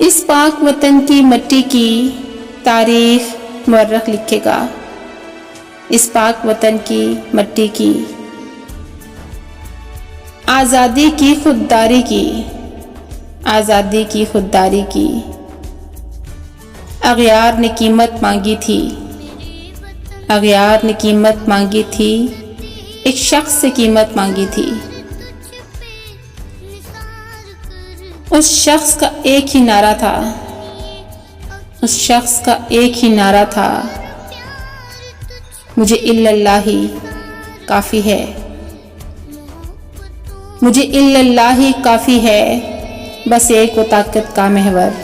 اس پاک وطن کی مٹی کی تاریخ مورخ لکھے گا، اس پاک وطن کی مٹی کی آزادی کی خودداری کی، آزادی کی خودداری کی اغیار نے قیمت مانگی تھی، اغیار نے قیمت مانگی تھی، ایک شخص سے قیمت مانگی تھی۔ اس شخص کا ایک ہی نعرہ تھا، اس شخص کا ایک ہی نعرہ تھا، مجھے الا اللہ ہی کافی ہے، مجھے الا اللہ ہی کافی ہے، بس ایک وہ طاقت کا محور،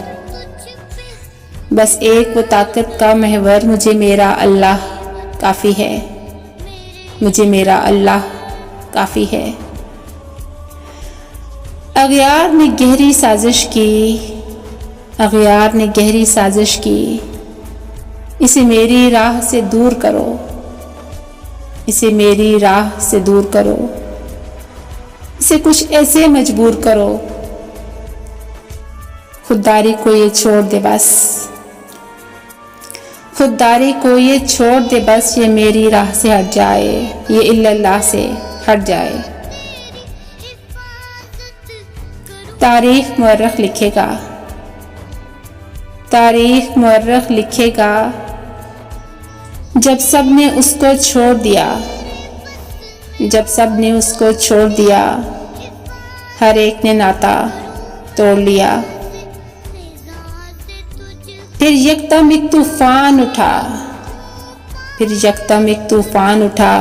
بس ایک وہ طاقت کا محور، مجھے میرا اللہ کافی ہے، مجھے میرا اللہ کافی ہے۔ اغیار نے گہری سازش کی، اغیار نے گہری سازش کی، اسے میری راہ سے دور کرو، اسے میری راہ سے دور کرو، اسے کچھ ایسے مجبور کرو، خودداری کو یہ چھوڑ دے بس، خودداری کو یہ چھوڑ دے بس، یہ میری راہ سے ہٹ جائے، یہ الا اللہ سے ہٹ جائے۔ تاریخ مورخ لکھے گا، تاریخ مورخ لکھے گا، جب سب نے اس کو چھوڑ دیا، جب سب نے اس کو چھوڑ دیا، ہر ایک نے ناتا توڑ لیا، پھر یکدم ایک طوفان اٹھا، پھر یکدم ایک طوفان اٹھا،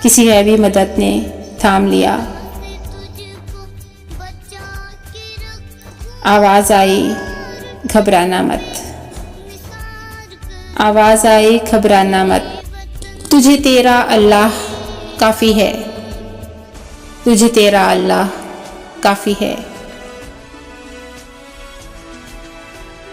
کسی غیبی مدد نے تھام لیا، آواز آئی گھبرانا مت، آواز آئی گھبرانا مت، تجھے تیرا اللہ کافی ہے، تجھے تیرا اللہ کافی ہے۔